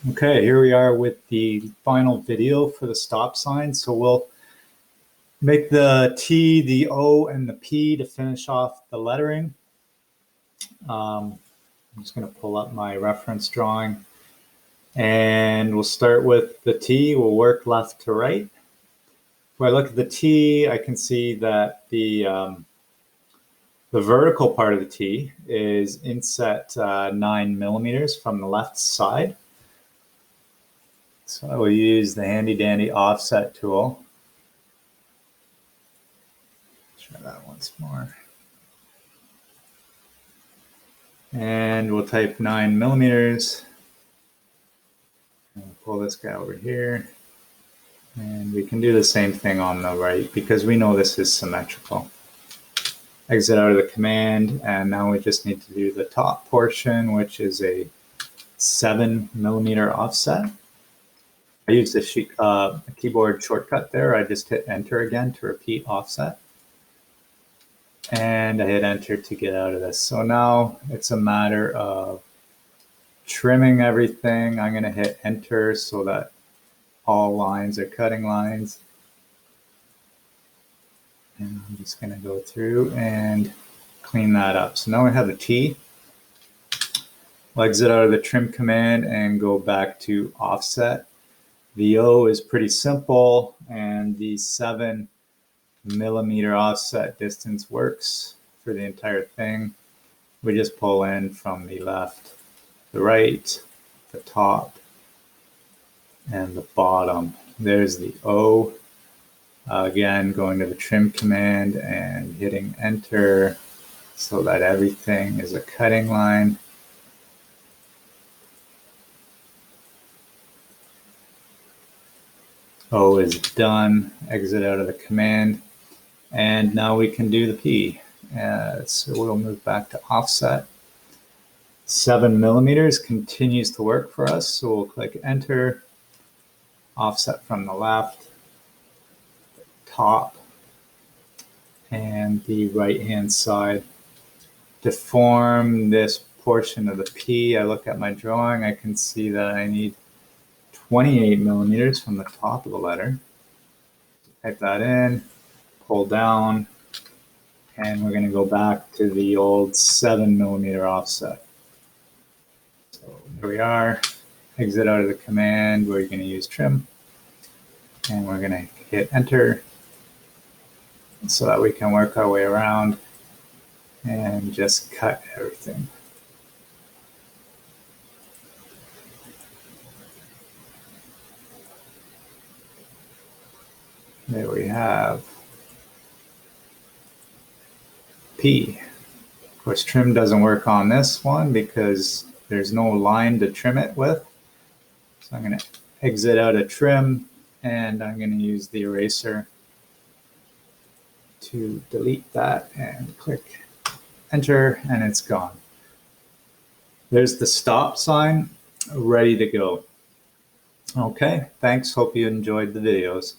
Okay, here we are with the final video for the stop sign. So we'll make the T, the O, and the P to finish off the lettering. I'm just going to pull up my reference drawing. And we'll start with the T. We'll work left to right. If I look at the T, I can see that the vertical part of the T is inset 9 millimeters from the left side. So I will use the handy dandy offset tool. Try that once more. And we'll type 9 millimeters. And we'll pull this guy over here. And we can do the same thing on the right because we know this is symmetrical. Exit out of the command, and now we just need to do the top portion, which is a 7 millimeter offset. I use the keyboard shortcut there. I just hit enter again to repeat offset. And I hit enter to get out of this. So now it's a matter of trimming everything. I'm going to hit enter so that all lines are cutting lines. And I'm just going to go through and clean that up. So now we have the T. We'll exit out of the trim command and go back to offset. The O is pretty simple, and the 7 millimeter offset distance works for the entire thing. We just pull in from the left, the right, the top, and the bottom. There's the O. Again, going to the trim command and hitting enter so that everything is a cutting line. O is done. Exit out of the command. And now we can do the P. So we'll move back to offset. 7 millimeters continues to work for us. So we'll click enter. Offset from the left, top, and the right hand side. To form this portion of the P, I look at my drawing, I can see that I need 28 millimeters from the top of the letter. Type that in, pull down, and we're going to go back to the old 7 millimeter offset. So there we are. Exit out of the command. We're going to use trim, and we're going to hit enter so that we can work our way around and just cut everything. There we have P. Of course, trim doesn't work on this one because there's no line to trim it with. So I'm going to exit out of trim, and I'm going to use the eraser to delete that and click enter, and it's gone. There's the stop sign ready to go. Okay, thanks. Hope you enjoyed the videos.